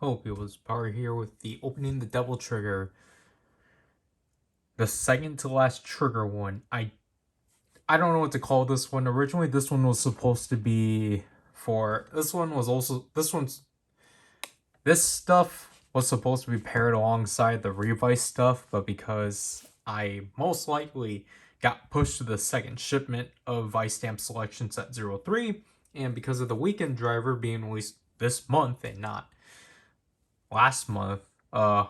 Hope. It was Power here with the opening the Devil Trigger. The second to last trigger one. I don't know what to call this one. Originally this one was supposed to be for this stuff was supposed to be paired alongside the Revice stuff, but because I most likely got pushed to the second shipment of Vice Stamp Selection Set 03, and because of the weekend driver being released this month and not last month, my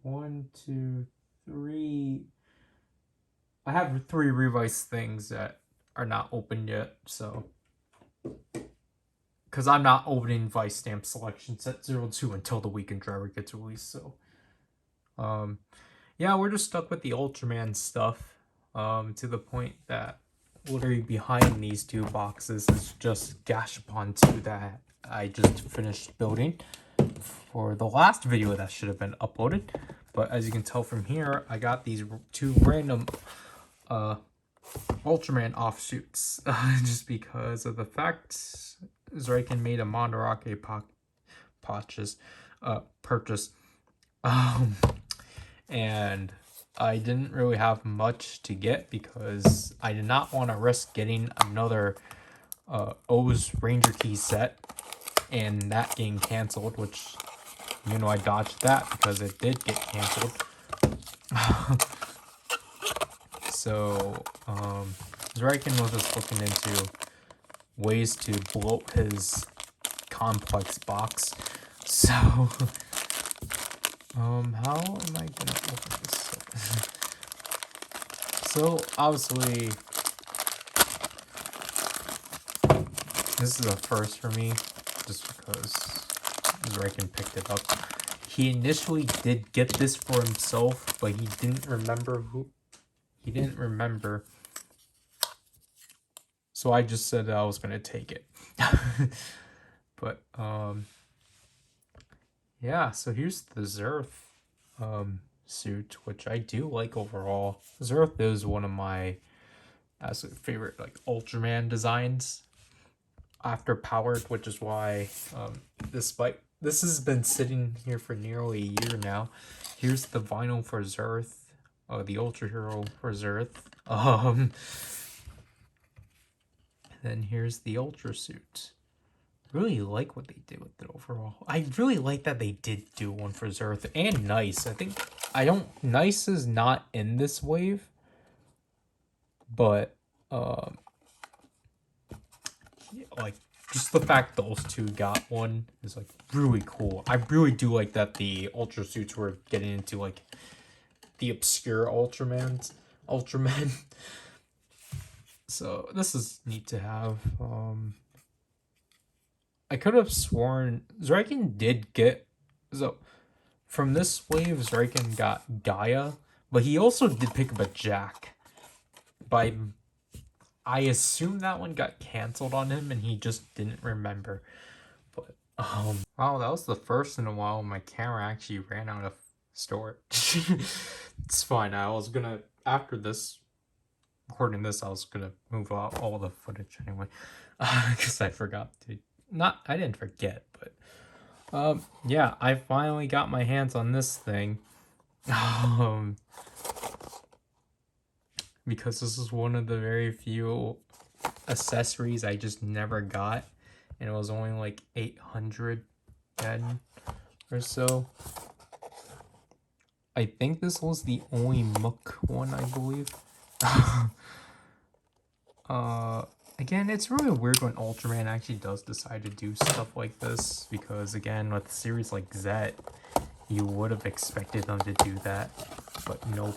1, 2, 3. I have 3 Revice things that are not opened yet, so because I'm not opening Vice Stamp Selection Set 02 until the weekend driver gets released, so yeah, we're just stuck with the Ultraman stuff, to the point that literally behind these 2 boxes is just Gashapon 2 that I just finished building for the last video that should have been uploaded. But as you can tell from here, I got these 2 random Ultraman offshoots just because of the fact Zreiken made a Mandarake purchase. And I didn't really have much to get because I did not want to risk getting another O's Ranger Key set and that getting canceled, which, you know, I dodged that because it did get canceled. So, Zreiken was just looking into ways to bloat his complex box. So, how am I gonna open this? So, obviously, this is a first for me, just because Zreiken picked it up. He initially did get this for himself, but he didn't remember who. He didn't remember. So I just said that I was gonna take it. But yeah, so here's the Zerth suit, which I do like overall. Zerth is one of my absolute favorite like Ultraman designs after Powered, which is why despite this has been sitting here for nearly a year now. Here's the vinyl for Zerth, the Ultra Hero for Zerth. Then here's the Ultra suit. Really like what they did with it overall. I really like that they did do one for Zerth and Nice. Nice is not in this wave, but like just the fact those 2 got one is like really cool. I really do like that the Ultra suits were getting into like the obscure Ultramen. So this is neat to have. I could have sworn Zreiken did get, so from this wave Zreiken got Gaia, but he also did pick up a Jack. But I assume that one got canceled on him and he just didn't remember. But wow, that was the first in a while my camera actually ran out of storage. It's fine. I was gonna, after this recording this, I was gonna move out all the footage anyway, because I forgot to. I didn't forget, but yeah, I finally got my hands on this thing, because this is one of the very few accessories I just never got, and it was only like 800 yen or so. I think this was the only Mook one, I believe. Again, it's really weird when Ultraman actually does decide to do stuff like this, because again, with a series like Zet, you would have expected them to do that, but nope.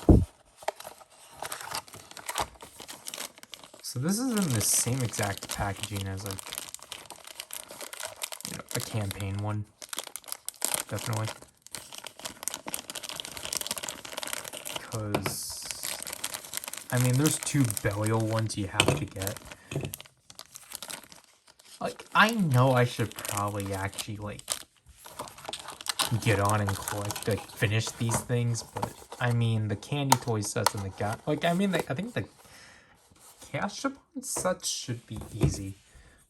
So this is in the same exact packaging as like, you know, a campaign one, definitely. Because, I mean, there's 2 Belial ones you have to get. Like, I know I should probably actually, like, get on and collect, like, finish these things, but, I mean, the candy toy sets and the I think the Gashapon sets should be easy,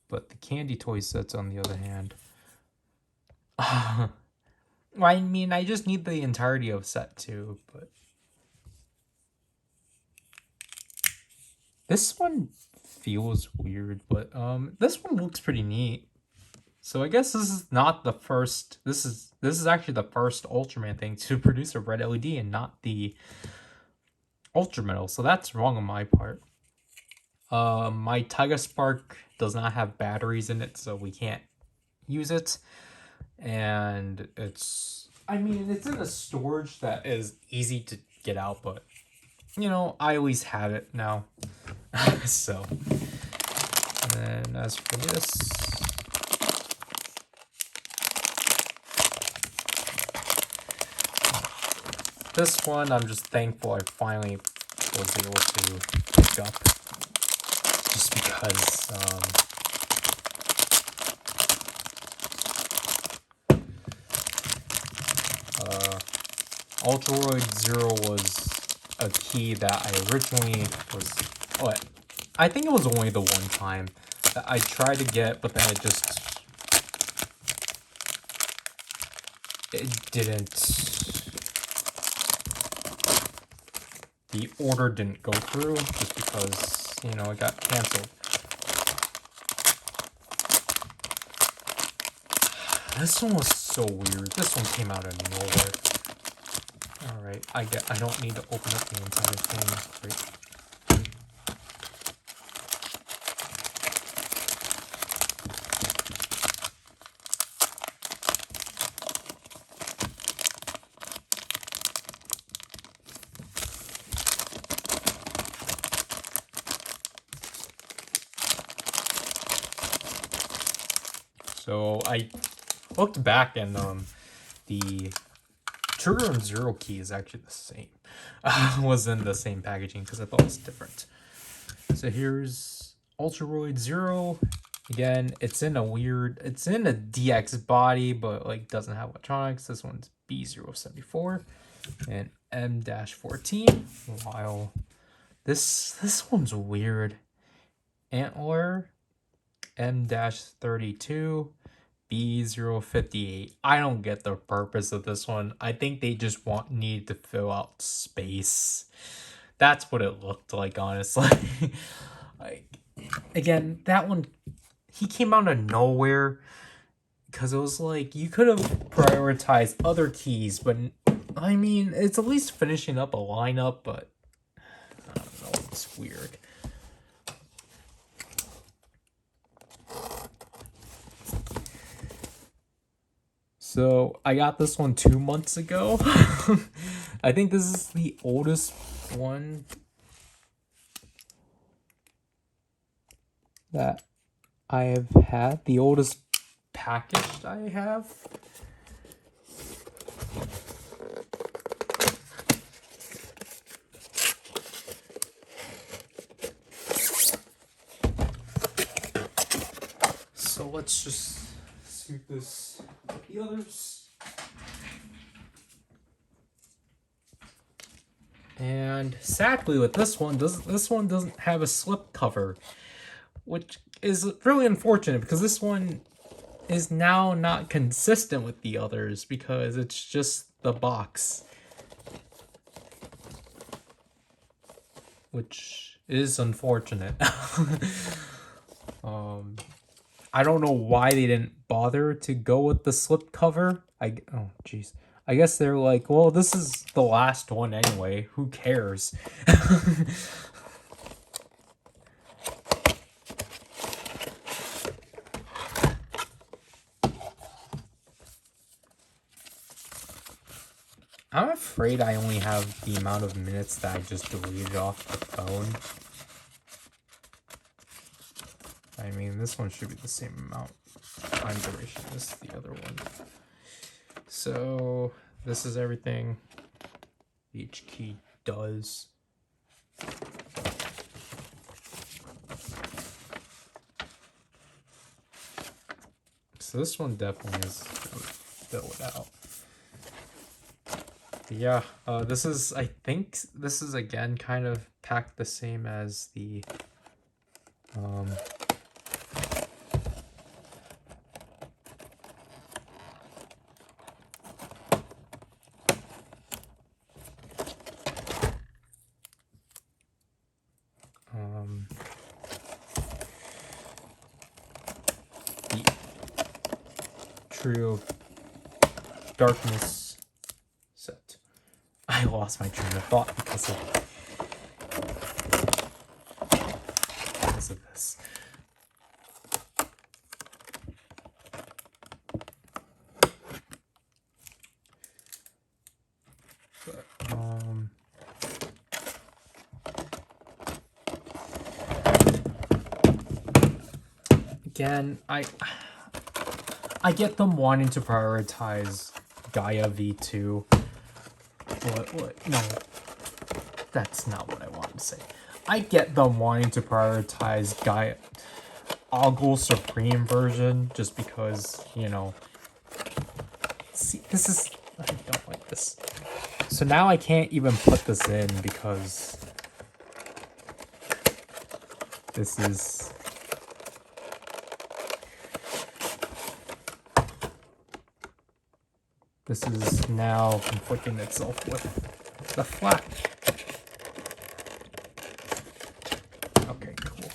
but the candy toy sets, on the other hand, I mean, I just need the entirety of set 2, but this one feels weird, but this one looks pretty neat. So I guess this is not the first. This is actually the first Ultraman thing to produce a red LED and not the Ultra Metal. So that's wrong on my part. My Taiga Spark does not have batteries in it, so we can't use it. And I mean, it's in a storage that is easy to get out, but you know, I always have it now. So, and then as for this one, I'm just thankful I finally was able to pick up, just because Ultraroid Zero was a key that I originally was. Oh, I think it was only the one time that I tried to get, but then it didn't. The order didn't go through just because, you know, it got canceled. This one was so weird. This one came out of nowhere. Alright, I don't need to open up the entire thing. Great. So I looked back and the Tregear and Zero key is actually the same. Was in the same packaging because I thought it was different. So here's Ultraroid Zero. Again, it's in a DX body, but like doesn't have electronics. This one's B074 and M-14. While this one's weird. Antler M-32 B058. I don't get the purpose of this one. I think they just need to fill out space. That's what it looked like, honestly. Like, again, that one, he came out of nowhere because it was like you could have prioritized other keys, but I mean, it's at least finishing up a lineup, but I don't know, it's weird. So I got this one 2 months ago. I think this is the oldest one that I have had. The oldest package I have. So let's just scoot this with the others. And sadly with this one doesn't have a slip cover, which is really unfortunate because this one is now not consistent with the others because it's just the box, which is unfortunate. I don't know why they didn't bother to go with the slip cover. Oh jeez. I guess they're like, well, this is the last one anyway. Who cares? I'm afraid I only have the amount of minutes that I just deleted off the phone. I mean, this one should be the same amount time duration as the other one. So this is everything each key does. So this one definitely is filled out. But yeah, this is, I think this is again kind of packed the same as the Trio Darkness set. I lost my train of thought because of this. But, again, I get them wanting to prioritize Gaia V2. What? No, that's not what I wanted to say. I get them wanting to prioritize Gaia Ogle Supreme version just because, you know. See, this is... I don't like this. So now I can't even put this in because this is... This is now conflicting itself with the flat. Okay, cool.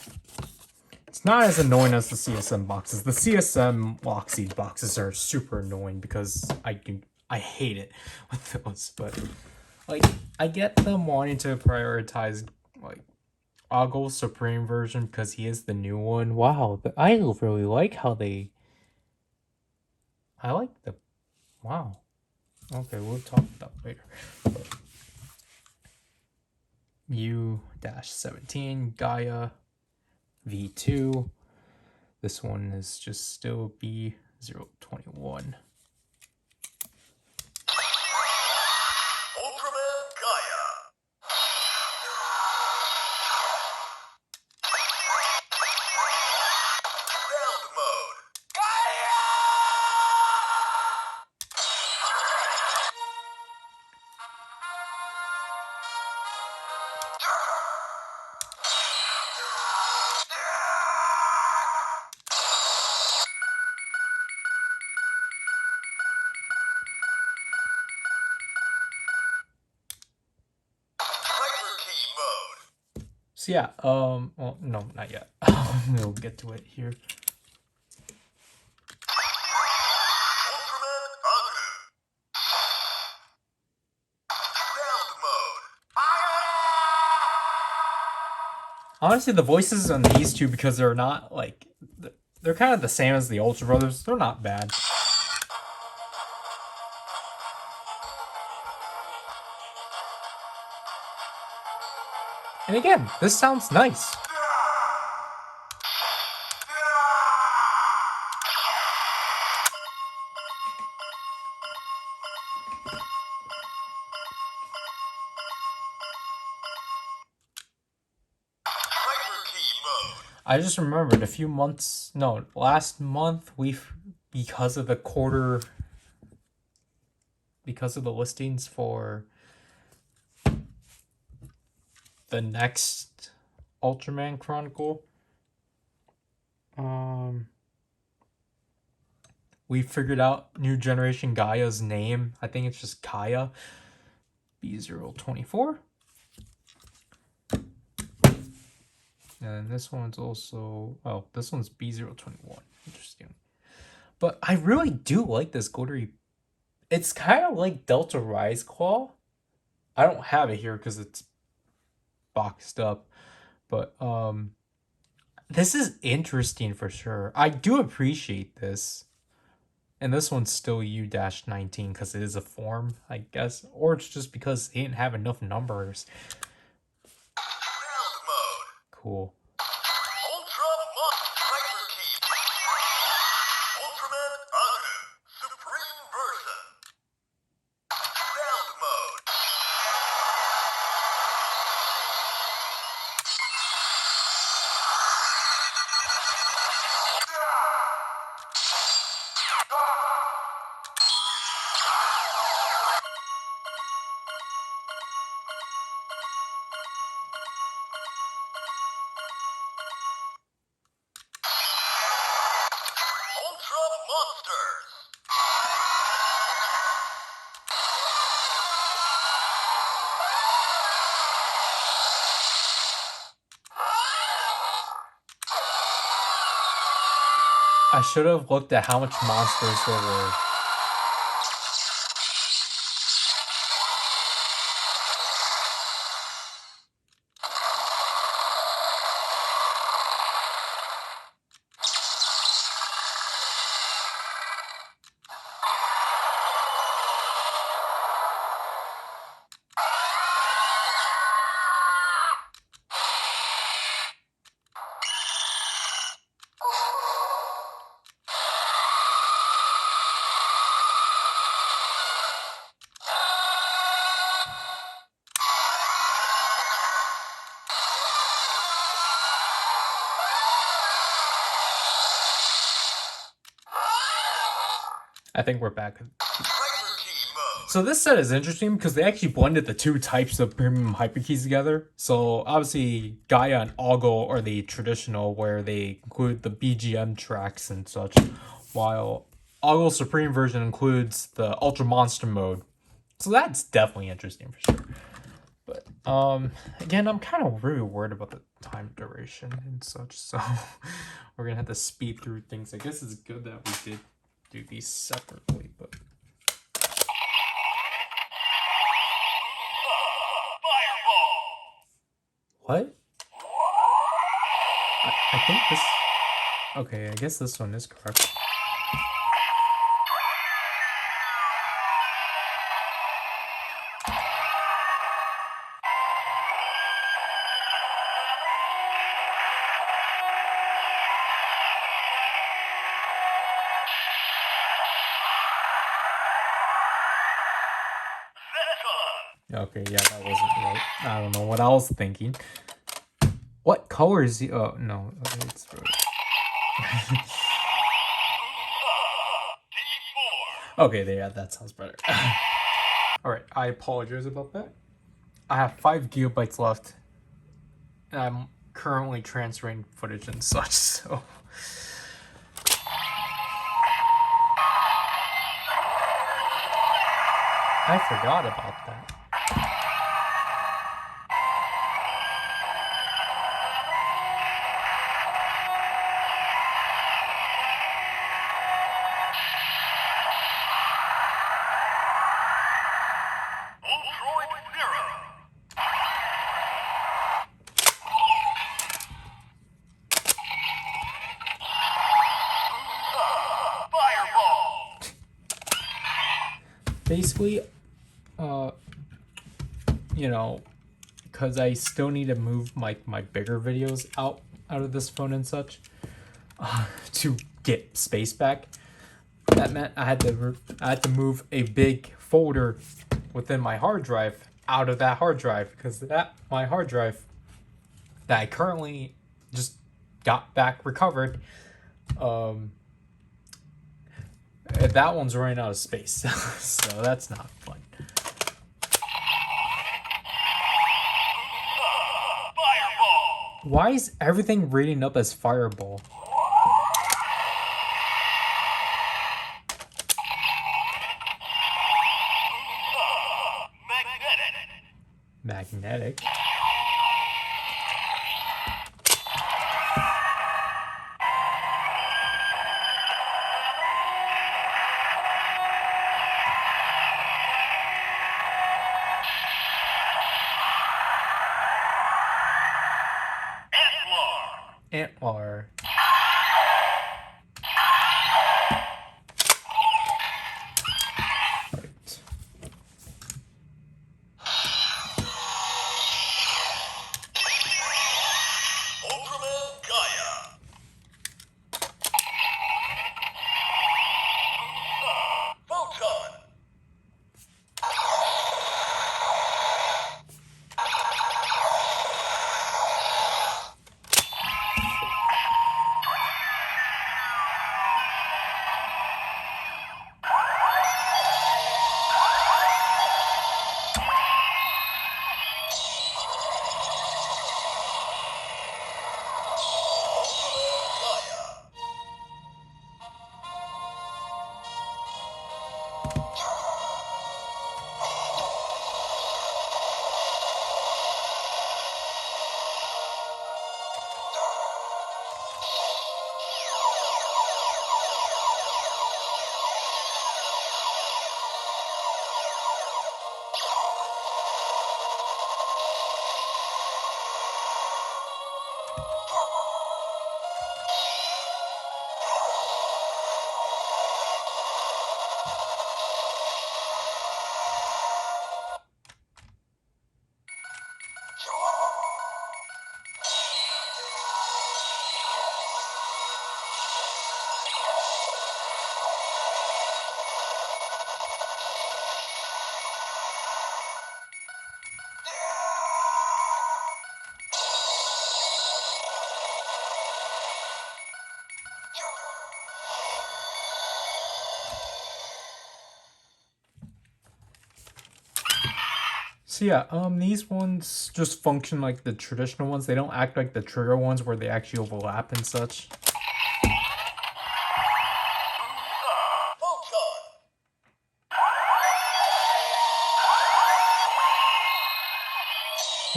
It's not as annoying as the CSM boxes. The CSM Lockseed boxes are super annoying because I hate it with those. But like, I get them wanting to prioritize like Ogle Supreme version because he is the new one. Wow, I really like how they. I like the. Wow. Okay, we'll talk about that later. U-17 Gaia V2. This one is just still B021. So yeah, well, no, not yet. We'll get to it here. Honestly, the voices on these two, because they're not like, they're kind of the same as the Ultra Brothers. They're not bad. And again, this sounds nice. I just remembered last month because of the listings for the next Ultraman Chronicle, we figured out New Generation Gaia's name. I think it's just Gaia B024. And this one's also, oh, this one's B021. Interesting. But I really do like this Goldry. It's kind of like Delta Rise Claw. I don't have it here because it's boxed up. But this is interesting for sure. I do appreciate this. And this one's still U-19 because it is a form, I guess. Or it's just because they didn't have enough numbers. Cool. I should have looked at how much monsters there were. I think we're back. So this set is interesting because they actually blended the two types of premium hyperkeys together. So obviously Gaia and Oggle are the traditional, where they include the BGM tracks and such, while Oggle Supreme version includes the Ultra Monster mode. So that's definitely interesting for sure. But again, I'm kind of really worried about the time duration and such, so we're gonna have to speed through things. I guess it's good that we did do these separately, but what? I think this. Okay, I guess this one is correct. Okay, yeah, that wasn't right. I don't know what I was thinking. What color is he? Oh, no, it's right. Okay, yeah, that sounds better. Alright, I apologize about that. I have 5 gigabytes left, and I'm currently transferring footage and such, so... I forgot about that. Basically, you know, because I still need to move my bigger videos out of this phone and such, to get space back. That meant I had to move a big folder within my hard drive out of that hard drive, because my hard drive that I currently just got back recovered, that one's running out of space. So that's not fun. Why is everything reading up as Fireball? Magnetic. Antler. Right. So yeah, these ones just function like the traditional ones. They don't act like the trigger ones where they actually overlap and such.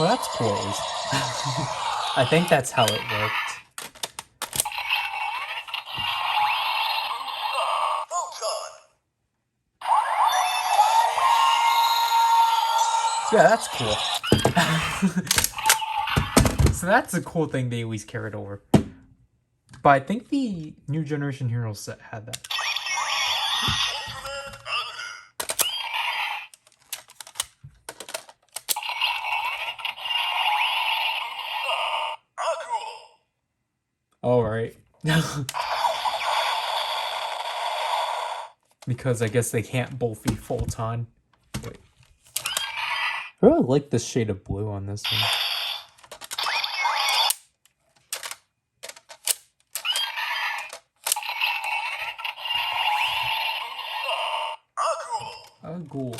Well, that's cool at least. I think that's how it worked. Yeah, that's cool. So that's a cool thing they always carried over. But I think the new generation Heroes set had that. All right. Because I guess they can't both be full-time. Wait. I really like this shade of blue on this one. Oh, cool.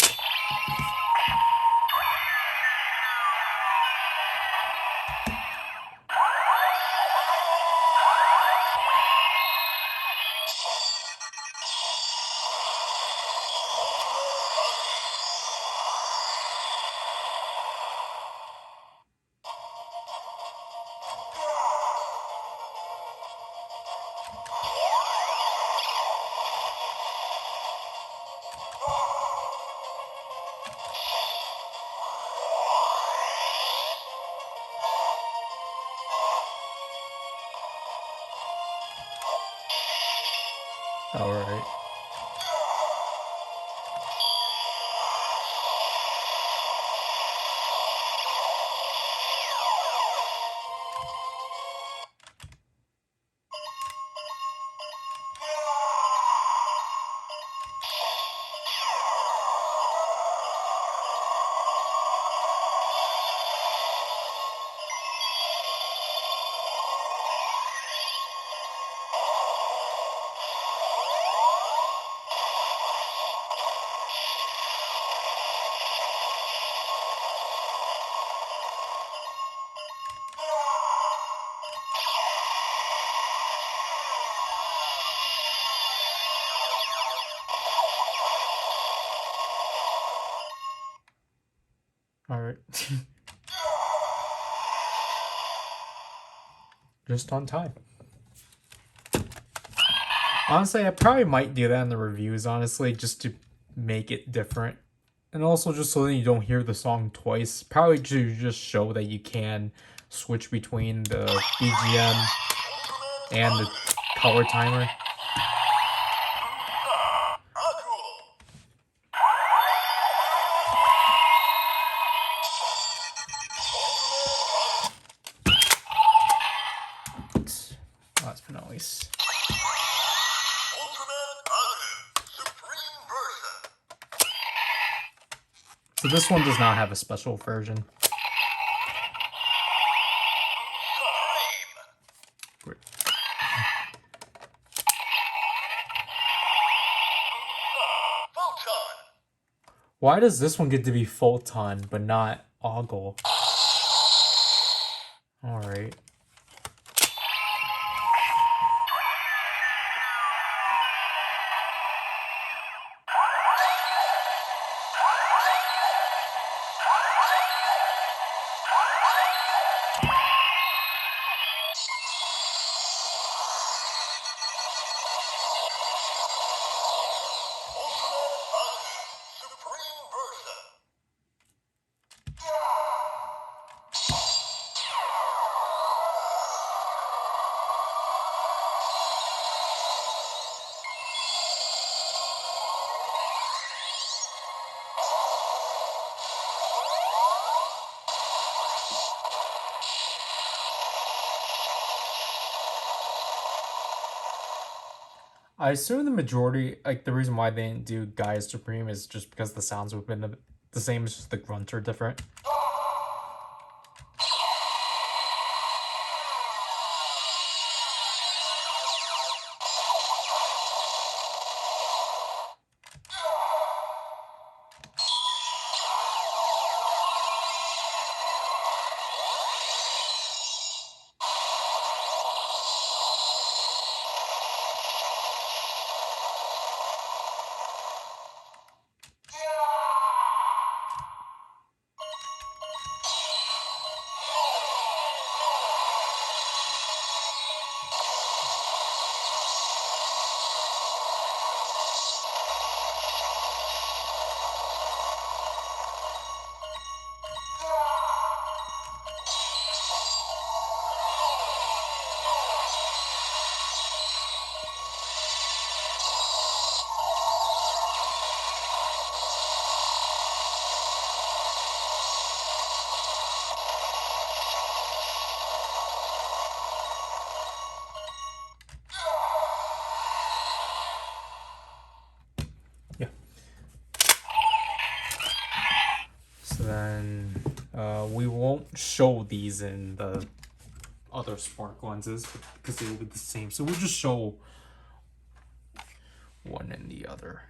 All right. All right. Just on time. Honestly, I probably might do that in the reviews, honestly, just to make it different. And also just so that you don't hear the song twice. Probably to just show that you can switch between the BGM and the color timer. Last but not least. So this one does not have a special version. Great. Why does this one get to be Photon but not Ogle? Alright. I assume the majority, like the reason why they didn't do Gaia Supreme is just because the sounds would have been the same, as just the grunts are different. We won't show these in the other spark lenses because they will be the same. So we'll just show one and the other.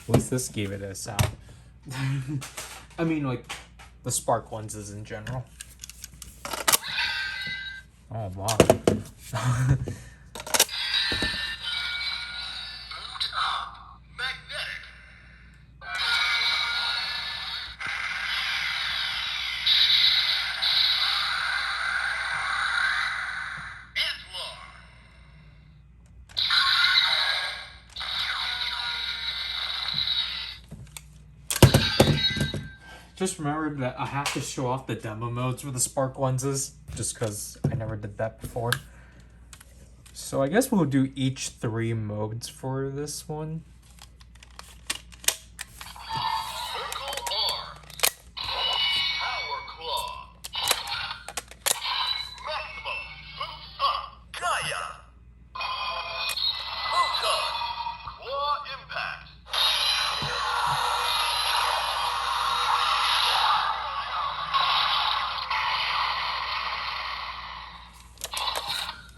At least this gave it a sound. I mean, like, the spark lenses in general. Oh, wow. Just remember that I have to show off the demo modes with the spark lenses, just because I never did that before. So I guess we'll do each 3 modes for this one.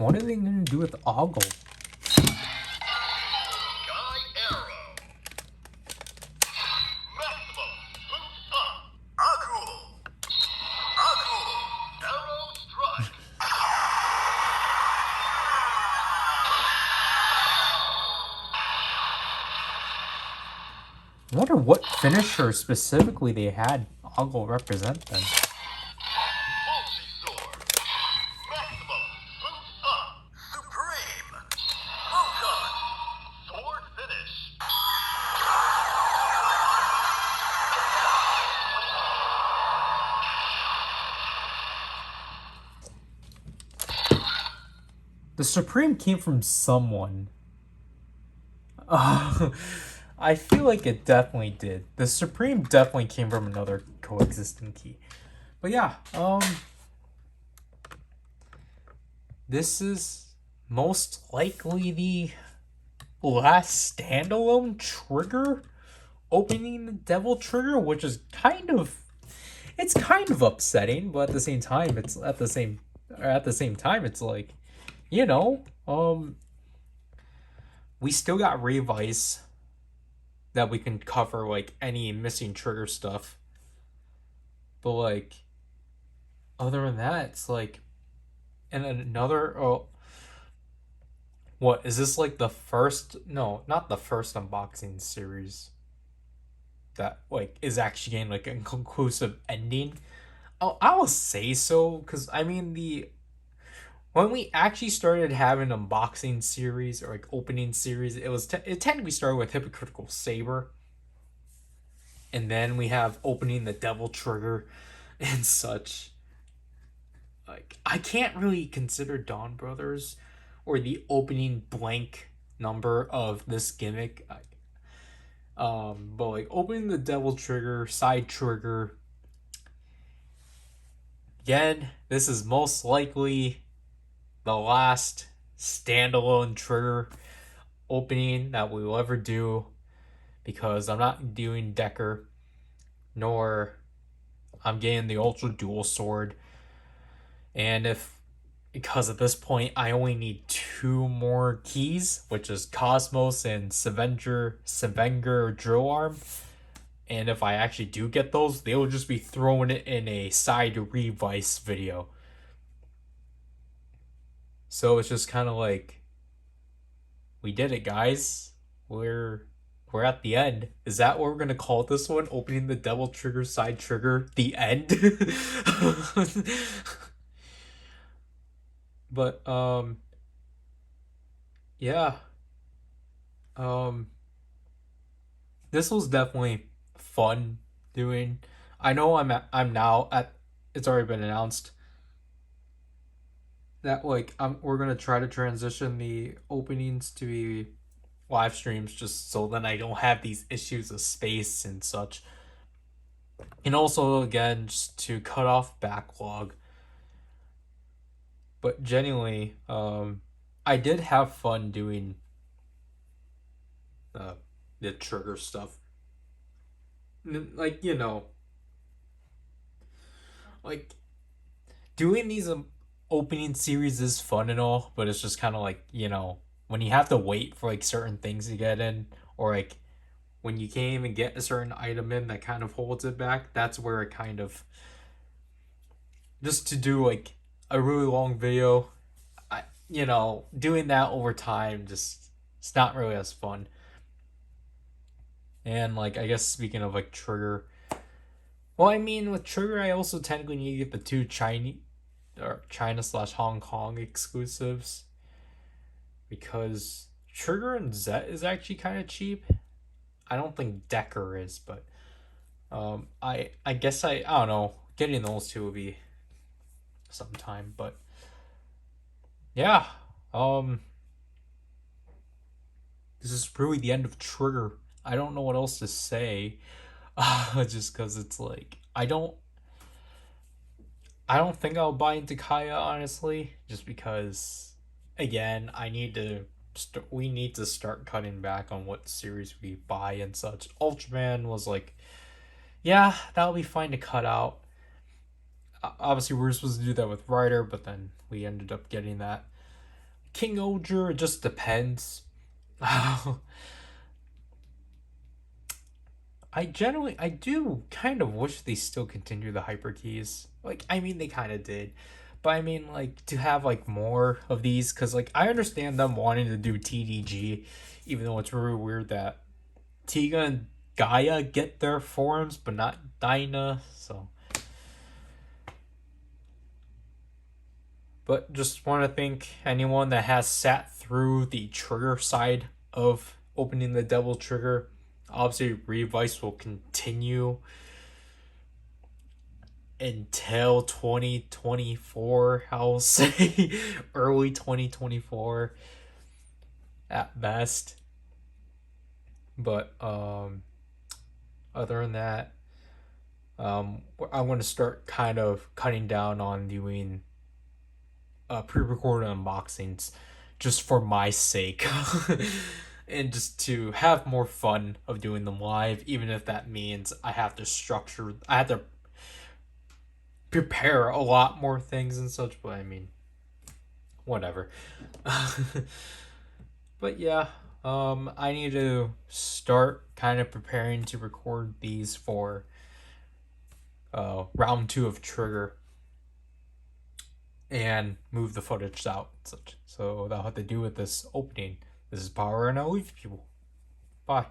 What are they going to do with Ogle? I wonder what finisher specifically they had Ogle represent then. The Supreme came from someone. I feel like it definitely did. The Supreme definitely came from another coexisting key. But yeah, this is most likely the last standalone trigger opening the Devil Trigger, which is kind of upsetting, but at the same time it's like, you know, we still got Revice that we can cover, like, any missing trigger stuff. But, like, other than that, it's like, and another, what, is this like the first, no, not the first unboxing series that, like, is actually getting, like, a conclusive ending? Oh, I will say so, because, I mean, when we actually started having unboxing series or like opening series, it technically started with Hypocritical Saber, and then we have opening the Devil Trigger and such. Like, I can't really consider Dawn Brothers or the opening blank number of this gimmick. But like opening the Devil Trigger, side trigger. Again, this is most likely the last standalone trigger opening that we will ever do, because I'm not doing Decker, nor I'm getting the Ultra Dual Sword. And because at this point I only need 2 more keys, which is Cosmos and Sevenger Drill Arm. And if I actually do get those, they will just be throwing it in a side Revice video. So it's just kind of like, we did it, guys. We're at the end. Is that what we're gonna call this one? Opening the Devil Trigger, side trigger, the end? But yeah, um, this was definitely fun doing. I know I'm now at. It's already been announced that like we're gonna try to transition the openings to be live streams just so then I don't have these issues of space and such. And also again just to cut off backlog. But genuinely, I did have fun doing uh, the trigger stuff. Like like doing these opening series is fun and all, but it's just kind of like when you have to wait for like certain things to get in, or like when you can't even get a certain item in that kind of holds it back. That's where it kind of just to do like a really long video. I doing that over time just it's not really as fun. And like I guess speaking of like trigger, well, I mean with trigger, I also technically need to get the two Chinese or China/Hong Kong exclusives because trigger and Zet is actually kind of cheap. I don't think Decker is, but I guess I don't know. Getting those two will be sometime, but yeah. Um, this is really the end of Trigger. I don't know what else to say. Just because it's like I don't think I'll buy into Kaya honestly, just because again we need to start cutting back on what series we buy and such. Ultraman was like, yeah, that'll be fine to cut out. Obviously, we were supposed to do that with Rider, but then we ended up getting that. King Ogre, it just depends. I do kind of wish they still continue the hyper keys. Like, I mean, they kind of did, but I mean, like to have like more of these, because like I understand them wanting to do TDG, even though it's really weird that Tiga and Gaia get their forms, but not Dinah. So, but just want to thank anyone that has sat through the trigger side of opening the Devil Trigger. Obviously, Revice will continue until 2024, I'll say. Early 2024 at best. But other than that, I'm going to start kind of cutting down on doing pre-recorded unboxings just for my sake. And just to have more fun of doing them live, even if that means I have to prepare a lot more things and such, but I mean, whatever. But yeah, I need to start kind of preparing to record these for round two of Trigger and move the footage out and such. So that'll have to do with this opening. This is Power, and I'll leave people. Bye.